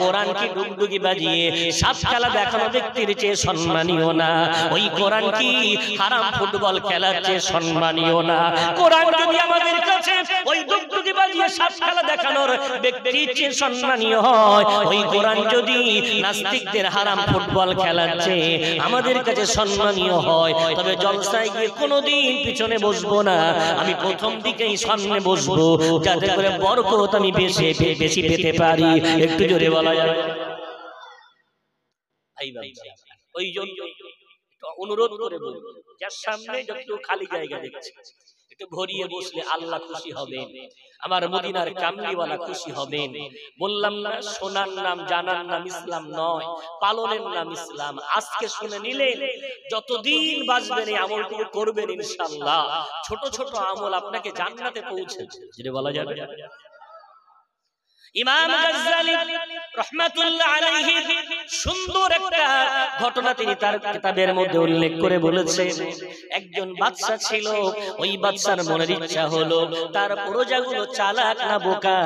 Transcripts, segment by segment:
কোরআন কি ডুগডুগি বাজিয়ে সাপ খেলা দেখানো ব্যক্তির চেয়ে সম্মানীয় না? ওই কোরআন কি হারাম ফুটবল খেলার চেয়ে সম্মানীয় না? কোরআন যদি আমাদের কাছে ওই ডুগডুগি বাজিয়ে সাপ খেলা দেখানোর ব্যক্তির চেয়ে সম্মানীয় হয়, ওই কোরআন যদি নাস্তিকদের হারাম ফুটবল খেলার চেয়ে আমাদের কাছে সম্মানীয় হয়, তবে জলসায় গিয়ে কোনোদিন পিছনে বসবো না, আমি প্রথম দিকেই সামনে বসবো, যাতে করে বরকত আমি বেশি পেতে পারি। একটু জোরে বলা যাবে? ওই জন্য অনুরোধ করে বলবো, যার সামনে যত খালি জায়গা দেখছে একটু ভরিয়ে বসলে আল্লাহ খুশি হবেন, আমার মদিনার কামলিওয়ালা খুশি হবেন। বললাম না, শোনার নাম জানার নাম ইসলাম নয়, পালনের নাম ইসলাম। আজকে শুনে নিলেন, যতদিন বাঁচবেন এই আমলটুকু করবেন ইনশাআল্লাহ। ছোট ছোট আমল আপনাকে জান্নাতে পৌঁছে দেবে, যেটা বলা যাবে। ইমাম গাজ্জালি রাহমাতুল্লাহ আলাইহি সুন্দর একটা ঘটনা তিনি তার কিতাবের মধ্যে উল্লেখ করে বলেছেন। একজন বাদশা ছিল, ওই বাদশার মনের ইচ্ছা হলো তার প্রজাগুলো চালাক না বোকা,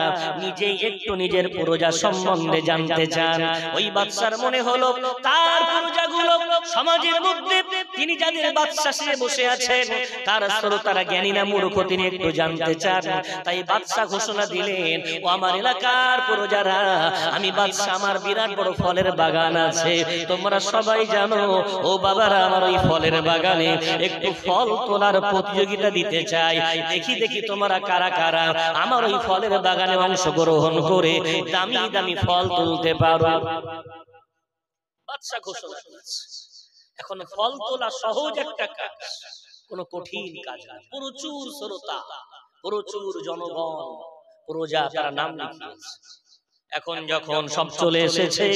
নিজেই একটু নিজের প্রজা সম্বন্ধে জানতে চান। ওই বাদশার মনে হলো তার প্রজাগুলো সমাজের মধ্যে তিনি যাদের বাদশা সে বসে আছেন তার শ্রোতারা জ্ঞানী না মূর্খ তিনি একটু জানতে চান। তাই বাদশা ঘোষণা দিলেন, ও আমার এলাকা প্রজারা, আমি বাদশা, আমার বিরাট বড় ফলের বাগান আছে, তোমরা সবাই জানো। ও বাবারা, আমার ওই ফলের বাগানে একটু ফল তোলার প্রতিযোগিতা দিতে চাই, দেখি তোমরা কারা কারা আমার ওই ফলের বাগানে অংশগ্রহণ করে দামি দামি ফল তুলতে পারো। বাদশা ঘোষণা দিয়েছে। এখন ফল তোলা সহজ একটা কাজ, কোনো কঠিন কাজ না। প্রচুর শ্রোতা, প্রচুর জনগণ, প্রজা, তারা নাম লিখিয়েছে। এখন যখন সব চলে এসেছে,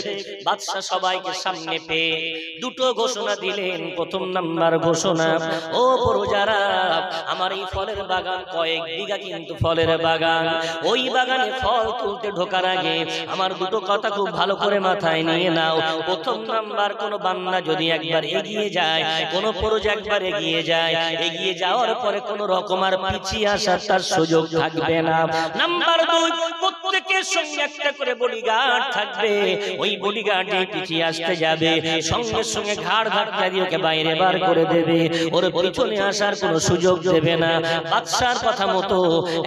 বাদশা সবাইকে সামনে পেয়ে দুটো ঘোষণা দিলেন। প্রথম নাম্বার ঘোষণা, ও প্রজারা, আমার এই ফলের বাগান কয়েক বিঘা কিন্তু ফলের বাগান, ওই বাগানে ফল তুলতে ঢোকার আগে আমার দুটো কথা খুব ভালো করে মাথায় নিয়ে নাও। প্রথম নাম্বার, কোন বান্দা যদি একবার এগিয়ে যায়, কোন প্রজা একবার এগিয়ে যায়, এগিয়ে যাওয়ার পরে কোন রকম আর পিছিয়ে আসার তার সুযোগ থাকবে না। নাম্বার 2, প্রত্যেকের সঙ্গে একটা করে বডিগার্ড থাকবে, ওই বডিগার্ড যে পিছিয়ে আসতে যাবে সঙ্গে সঙ্গে ঘাড় ধাক্কা দিয়ে ওকে বাইরে বার করে দেবে, ওর পিছনে আসার কোনো সুযোগ দেবে না। বাদশার কথা মতো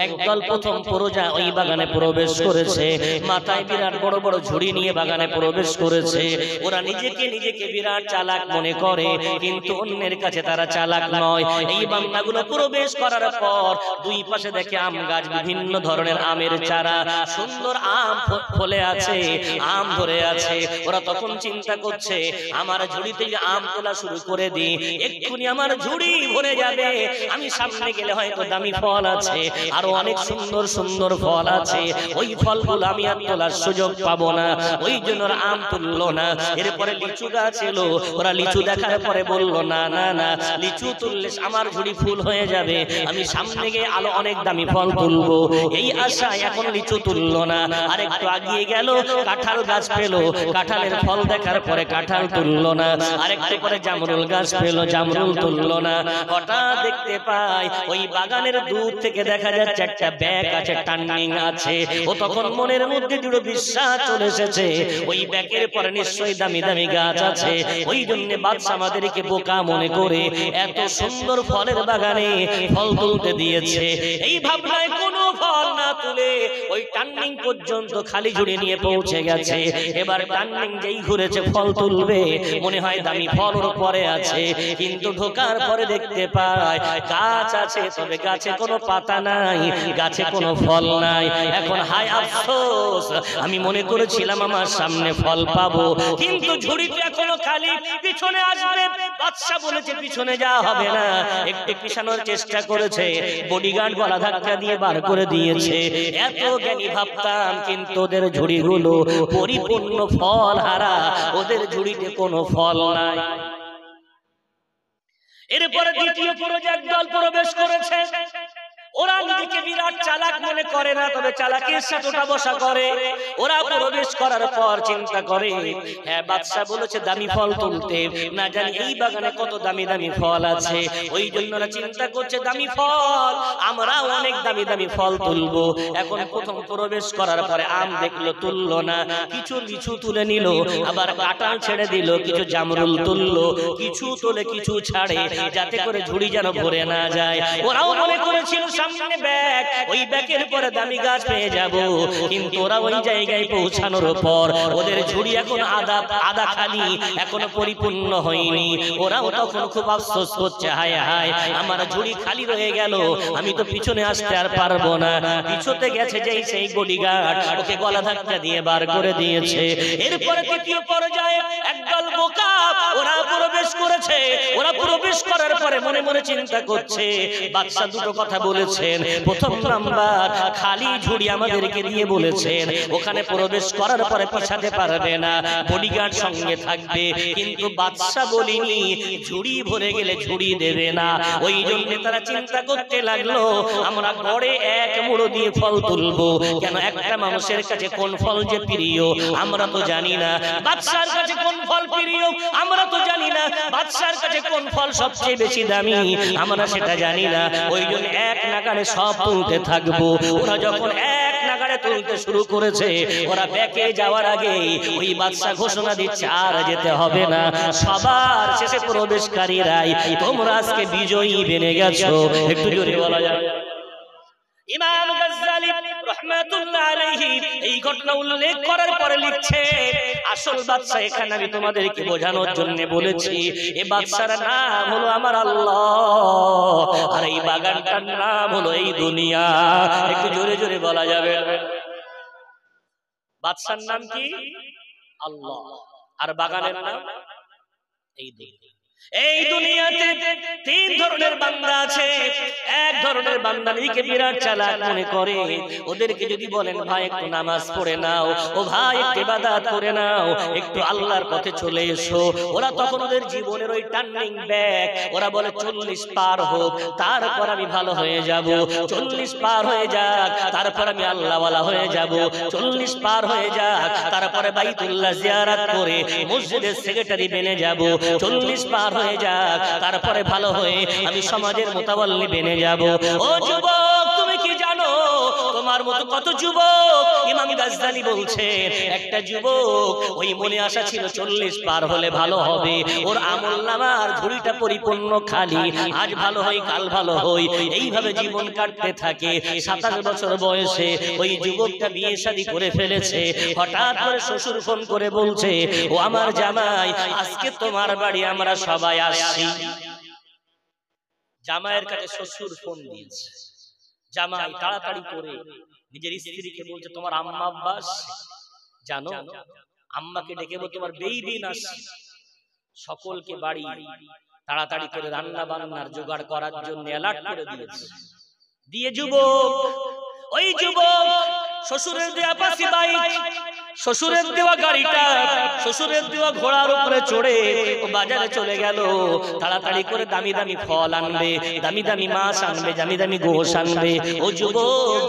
একদল প্রথম প্রজা ওই বাগানে প্রবেশ করেছে, মাথায় বিরাট বড় বড় ঝুড়ি নিয়ে বাগানে প্রবেশ করেছে। ওরা নিজেকে বিরাট চালাক মনে করে, কিন্তু অন্যের কাছে তারা চালাক নয়। এই বান্দাগুলো প্রবেশ করার পর দুই পাশে দেখে আম গাছ, বিভিন্ন ধরনের আমের চারা, সুন্দর আম ফলে আছে, আম ধরে আছে। ওরা তখন চিন্তা করছে, আমার ঝুড়িতে আম তোলা শুরু করে দিই, এক্ষুনি আমার ঝুড়ি ভরে যাবে, আমি সামনে গেলে হয়তো দামি ফল আছে, আরো অনেক সুন্দর সুন্দর ফল আছে, ওই ফলগুলো আমি আর তোলার সুযোগ পাবো না। ওই জন্য আম তুললো না। এরপরে লিচু গাছ এলো, ওরা লিচু দেখার পরে বললো, না না না, লিচু তুললে আমার ঝুড়ি ফুল হয়ে যাবে, আমি সামনে গিয়ে আলো অনেক দামি ফল তুলবো। এই আশায় এখন লিচু তুললো না। আর একটু আগিয়ে গেল, কাঁঠাল গাছ পেলো, কাঁঠালের ফল দেখার পরে কাঁঠাল তুললো না। আরেকটু পরে জামরুল গাছ পেলো, জামরুল তুললো না। হঠাৎ দেখতে পাই ওই বাগানের দূর থেকে দেখা যাচ্ছে একটা ব্যাগ আছে, টার্নিং আছে। ও তখন মনের মধ্যে দৃঢ় বিশ্বাস চলে এসেছে, ওই ব্যাগের পরে নিশ্চয়ই দামি দামি গাছ আছে। ওই জন্য বাদশা আমাদেরকে বোকা মনে করে এত সুন্দর ফলের বাগানে ফল তুলতে দিয়েছে। এই ভাবনায় কোনো ফল না তুলে ওই টার্নিং পর্যন্ত খালি ঝুড়ি নিয়ে পৌঁছে গেছে। এবার টার্নিং যেই ঘুরেছে ফল তুলবে, মনে হয় দামি ফল ওর পরে আছে, কিন্তু ঢোকার পরে দেখতে পায় গাছ আছে, তবে গাছে কোনো পাতা নাই, গাছে কোনো ফল নাই। এখন হায় আফসোস, আমি মনে করেছিলাম আমার সামনে ফল পাবো, কিন্তু ঝুড়িতে এখনো খালি, পিছনে আসবে। বাদশা বলেছে পিছনে যাওয়া হবে না, একটু পিছানোর চেষ্টা করেছে, বডিগার্ড গলা ধাক্কা দিয়ে বার করে দিয়েছে। এত জ্ঞানী ভাবতাম, কিন্তু ওদের ঝুড়িগুলো পরিপূর্ণ ফল হারা, ওদের ঝুড়িতে কোনো ফল নাই। এরপরে দ্বিতীয় প্রজা দল প্রবেশ করেছে। ওরা নিজেকে বিরাট চালাক মনে করে না, তবে চালাকের সাথে ওঠা বসা করে। ওরা প্রবেশ করার পর চিন্তা করে, হ্যাঁ বাদশা বলেছে দামি ফল তুলতে, না জানি এই বাগানে কত দামি দামি ফল আছে। ওই জন্য ওরা চিন্তা করছে দামি ফল, আমরা অনেক দামি দামি ফল তুলবো। এখন প্রথম প্রবেশ করার পরে আম দেখলো, তুললো না। কিছু লিচু তুলে নিল, আবার কাঁঠাল ছেড়ে দিল, কিছু জামরুল তুললো, কিছু তোলে কিছু ছাড়ে, যাতে করে ঝুড়ি যেন ভরে না যায়। ওরাও মনে করেছিল সামনে ব্যাগ, ওই ব্যাগের পরে দামি গাছ পেয়ে যাব। কিন্তু ওরা ওই জায়গায় পৌঁছানোর পর ওদের ঝুড়ি এখন আধা খালি, এখনো পরিপূর্ণ হয়নি। ওরাও তখন খুব আফসোস করছে, হায় হায় আমার ঝুড়ি খালি রয়ে গেল, আমি তো পিছনে আসতে আর পারবো না। পিছতে গেছে যেই সেই বডিগার্ড, ওকে গলা ধাক্কা দিয়ে বার করে দিয়েছে। এরপরে তৃতীয় পর্যায়ে একদল বোকা ওরা প্রবেশ করেছে। ওরা প্রবেশ করার পরে মনে মনে চিন্তা করছে, বাদশা দুটো কথা বলেছেন। প্রথম নাম্বার, খালি ঝুড়ি আমাদেরকে দিয়ে বলেছেন, ওখানে প্রবেশ করার পরে পিছাতে পারবে না, বডিগার্ড সঙ্গে থাকবে। কিন্তু বাদশা বলিনি ঝুড়ি ভরে গেলে ঝুড়ি দেবে না। ওই জন্য তারা চিন্তা করতে লাগলো, আমরা গড়ে এক মুড়ো দিয়ে ফল তুলবো। কেন একটা মানুষের কাছে কোন ফল যে প্রিয় আমরা তো জানি না, বাদশার কাছে কোন ফল প্রিয় আমরা তো জানি না, বাদশার কাছে কোন ফল সবচেয়ে বেশি দামি আমরা সেটা জানি না। ওই জন্য এক নাগাড়ে সব তুলতে থাকবো। ওরা যখন এক নাগাড়ে তুলতে শুরু করেছে, ওরা ব্যাকে যাওয়ার আগে ওই বাদশা ঘোষণা দিচ্ছে, আর যেতে হবে না, সবার শেষে প্রবেশকারীরাই তোমরা আজকে বিজয়ী বেনে গেছো। একটু জোরে বলা যায়। ইমাম গাজ্জালি রাহমাতুল্লাহ আলাইহি এই ঘটনা উল্লেখ করার পরে লিখছে, আসল বাদশা এখানে আমি তোমাদেরকে বোঝানোর জন্য বলেছি, এই বাদশার নাম হলো আমার আল্লাহ, আর এই বাগানটার নাম হলো এই দুনিয়া। একটু জোরে জোরে বলা যাবে। বাদশার নাম কি? আল্লাহ, আর বাগানের নাম এই দুনিয়া। এই দুনিয়াতে তিন ধরনের বান্দা আছে। এক ধরনের বান্দা নিজেকে বিরাট চালাক মনে করে, ওদেরকে যদি বলেন ভাই একটু নামাজ পড়ে নাও, ও ভাই একটু ইবাদত করে নাও, একটু আল্লাহর পথে চলে এসো, ওরা তখন ওদের জীবনের ওই টার্নিং ব্যাক, ওরা বলে 40 পার হোক তারপর আমি ভালো হয়ে যাব, 40 পার হয়ে যাক তারপর আমি আল্লাহওয়ালা হয়ে যাব, 40 পার হয়ে যাক তারপরে বাইতুল্লাহ জিয়ারত করে মসজিদের সেক্রেটারি বেনে যাব, 40 পার হয়ে যাক তারপরে ভালো হয়ে আমি সমাজের মুতাওয়াল্লি বেনে যাব। ও যুবক, তুমি কি জানো তোমার মতো কত যুবক? ইমাম গাজ্জালি বলছেন, একটা যুবক ওই মনে আশা ছিল 40 পার হলে ভালো হবে, ওর আমলনামার ঝুড়িটা পরিপূর্ণ খালি, আজ ভালো হয় কাল ভালো হয়, এইভাবে জীবন কাটতে থাকে। 27 বছর বয়সে ওই যুবকটা বিয়ে শাদী করে ফেলেছে। হঠাৎ করে শ্বশুর ফোন করে বলছে, ও আমার জামাই আজকে তোমার বাড়ি আমরা সবাই আসছি। জামাইয়ের কাছে শ্বশুর ফোন দিয়েছে। জামাই তাড়াতাড়ি করে নিজের স্ত্রীকে বলছে, তোমার আম্মা আব্বা জানো, আম্মাকে ডেকে বল তোমার বেইবিন আসছে। সকলকে বাড়ি তাড়াতাড়ি করে রান্না বান্নার জোগাড় করার জন্য অ্যালার্ট করে দিয়েছে। দিয়ে যুবক, ওই যুবক শ্বশুরের দেয়া পাসি বাইক, শ্বশুরের দেওয়া গাড়িটা, শ্বশুরের দেওয়া ঘোড়ার উপরে চড়ে ও বাজারে চলে গেল। তাড়াতাড়ি করে দামি দামি ফল আনবে, দামি দামি মাছ আনবে, দামি দামি গোশ আনবে। ও যুবক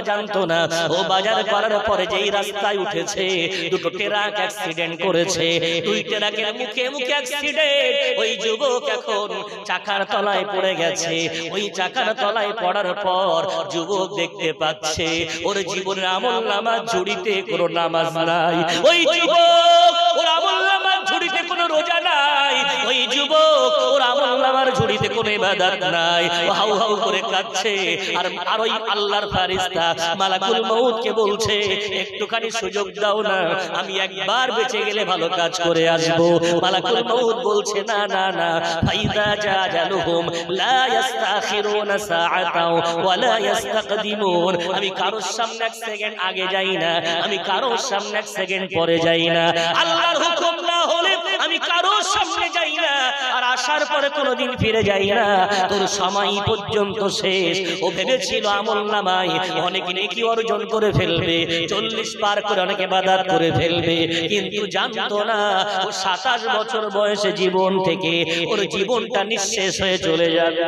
জানতো না ও বাজার করার পরে যেই রাস্তায় উঠেছে দুটো ট্রাক অ্যাক্সিডেন্ট করেছে, দুই ট্রাকের মুখে মুখে অ্যাক্সিডেন্ট। ওই যুবক এখন চাকার তলায় পড়ে গেছে। ওই চাকার তলায় পড়ার পর যুবক দেখতে পাচ্ছে ওর জীবনের আমলনামার ঝুড়িতে কোনো নামাজ নাই, ওই যুবক ওর আমলনামার ঝুড়িতে কোনো রোজা নাই, ওই যুবক ওর আমলনামার ঝুড়িতে কোনো ইবাদত নাই। হাউ হাউ করে কাঁদছে। আর ওই আল্লাহর ফেরেশতা মালাকুল মউতকে বলছে, একটুখানি সুযোগ দাও না, আমি একবার বেঁচে গেলে ভালো কাজ করে আসব। মালাকুল মউত বলছে, না না না, ফাইদা জাজালুহুম লা ইস্তাখিরুনা সাআতাও ওয়া লা ইস্তাকদিমুন। আমি কারোর সামনে এক সেকেন্ড আগে যাই না, আমি কারোর সামনে এক সেকেন্ড পরে যাই না। আল্লাহর হুকুম না হলে আমি কারোর সামনে যাই না, আর আসার পরে কোনোদিন ফিরে যাই না। তোর সময় পর্যন্ত শেষ। ও ভেবেছিল আমলনামায় অনেক নেকি অর্জন করে ফেলবে, 40 পার করে অনেক ইবাদত করে ফেলবে, কিন্তু জানতো না ও 27 বছর বয়সে জীবন থেকে ওর জীবনটা নিঃশেষ হয়ে চলে যাবে।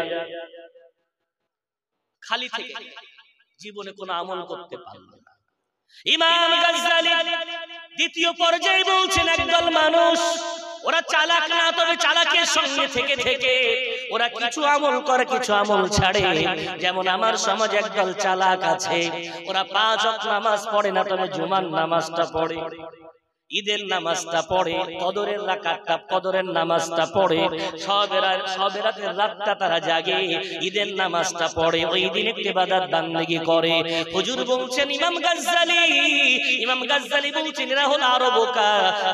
খালি থেকে জীবনে কোনো আমল করতে পারল না। ইমাম গাজ্জালী দ্বিতীয় পর্যায়ে বলছেন একদল মানুষ ওরা চালাক না, তবে চালাকের সঙ্গে থেকে থেকে ওরা কিছু আমল করে কিছু আমল ছাড়ে। যেমন আমার সমাজে একদল চালাক আছে, ওরা 5 ওয়াক্ত নামাজ পড়ে না, তবে জুমার নামাজটা পড়ে, ঈদের নামাজটা পড়ে, কদরের রাকাতটা কদরের নামাজটা পড়ে, সবেরাতের রাতটা তারা জাগে, ঈদের নামাজটা পড়ে, ওই দিন একটি ইবাদত বান্দেগি করে। হুজুর বলছেন ইমাম গাজ্জালী বলছেন এরা হলো আরো বোকা,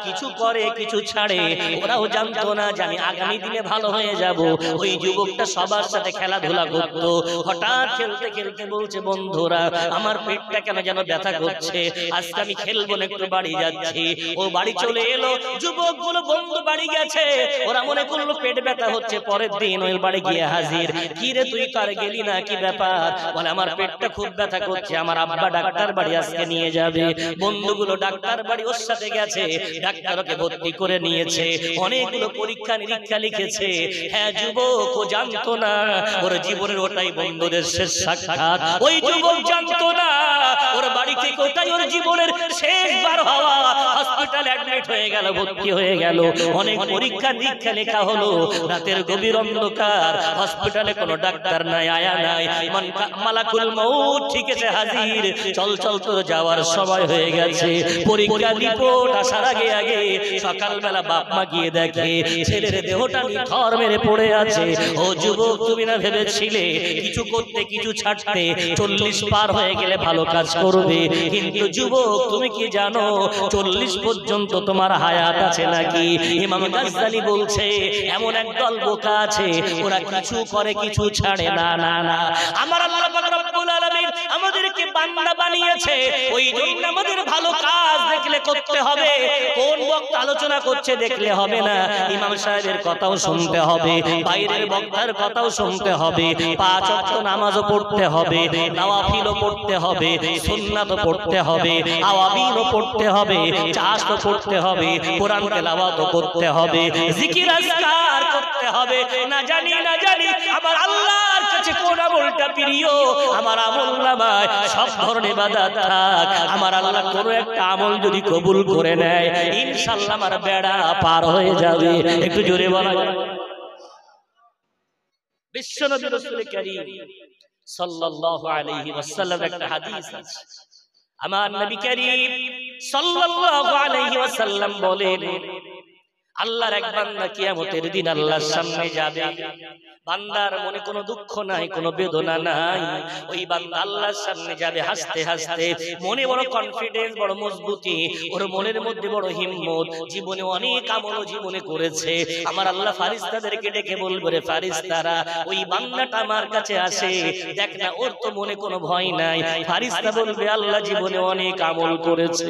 কিছু করে কিছু ছাড়ে। ওরাও জানতো না যে আমি আগামী দিনে ভালো হয়ে যাব। ওই যুবকটা সবার সাথে খেলাধুলা করতো, হঠাৎ খেলতে খেলতে বলছে বন্ধুরা আমার পেটটা কেন যেন ব্যথা করছে, আজকে আমি খেলবো না, একটু বাড়ি যাচ্ছি। ও বাড়ি চলে এলো, যুবকগুলো বন্ধু বাড়ি গেছে, ওরা মনে করলো পেট ব্যথা হচ্ছে। পরের দিন ওই বাড়ি গিয়ে হাজির, কি রে তুই তো আর গেলি না, কি ব্যাপার? বলে আমার পেটটা খুব ব্যথা করছে, আমার আব্বা ডাক্তার বাড়ি আজকে নিয়ে যাবে। বন্ধুগুলো ডাক্তার বাড়ি ওর সাথে গেছে, ডাক্তারকে ভর্তি করে নিয়েছে, অনেকগুলো পরীক্ষা নিরীক্ষা লিখেছে। হ্যাঁ, যুবক ও জানতো না ওর জীবনের ওটাই বন্ধুদের শেষ সাক্ষাৎ। ওই যুবক জানতো না ওর বাড়ি থেকে ওটাই ওর জীবনের শেষবার হওয়া। হসপিটাল অ্যাডমিট হয়ে গেল, ভর্তি হয়ে গেল, অনেক পরীক্ষা নিরীক্ষা লেখা হলো। রাতের গভীর অন্ধকার, হসপিটালে কোনো ডাক্তার নাই, আয়া নাই, মালাকুল মউত ঠিক আছে হাজির, চল চল তোর যাওয়ার সময় হয়ে গেছে। পরীক্ষা রিপোর্ট আসার আগে আগে সকালবেলা বাপ মা গিয়ে দেখে ছেলের দেহটা নিথর মেরে পড়ে আছে। ও যুবক, তুমি না ভেবেছিলে কিছু করতে কিছু ছাড়তে, 40 পার হয়ে গেলে ভালো কাজ করবে? কিন্তু যুবক, তুমি কি জানো 40 পর্যন্ত তোমার হায়াত আছে নাকি? ইমাম গাজ্জালী বলছে এমন একদল বোকা আছে, ওরা কিছু করে কিছু ছাড়ে না। না না, আমার আল্লাহ পাক রব্বুল আলামিন আমাদেরকে বান্দা বানিয়েছে, ওই জন্য আমাদের ভালো কাজ দেখলে করতে হবে। কোন বক্তা আলোচনা করছে দেখলে হবে না, ইমাম সাহেবের কথাও শুনতে হবে, বাইরের বক্তার কথাও শুনতে হবে, 5 ওয়াক্ত নামাজও পড়তে হবে, নওয়াফিলও পড়তে হবে, সুন্নাতও পড়তে হবে, আওয়াবিনও পড়তে হবে, চাষও করতে হবে, কোরআন তেলাওয়াতও করতে হবে, জিকির আজকার করতে হবে। না জানি আমার আল্লাহর কাছে কোন আমলটা প্রিয়, আমার আমলনামায় সব ধরনের ইবাদত থাক, আমার আল্লাহ কোন একটা আমল যদি কবুল করে নেয় ইনশাআল্লাহ আমার বেড়া পার হয়ে যাবে। একটু জোরে বলা যায়। বিশ্বনবী রাসূল কারীম সাল্লাল্লাহু আলাইহি ওয়াসাল্লাম একটা হাদিস আছে, আমার নবী কারীম সাল্লাল্লাহু আলাইহি ওয়াসাল্লাম বলেন আল্লাহর এক বান্দা কিয়ামতের দিন আল্লাহর সামনে যাবে, বান্দার মনে কোনো দুঃখ নাই, কোনো বেদনা নাই, ওই বান্দা আল্লাহর সামনে যাবে হাসতে হাসতে, মনে বড় কনফিডেন্স, বড় মজবুতি, ওর মনের মধ্যে বড় হিম্মত, জীবনে অনেক আমল জীবনে করেছে। আমার আল্লাহ ফারিস্তাদেরকে ডেকে বলবে, রে ফারিস্তারা, ওই বান্দাটা আমার কাছে আসে, দেখ না ওর তো মনে কোনো ভয় নাই। ফারিস্তা বলবে আল্লাহ জীবনে অনেক আমল করেছে,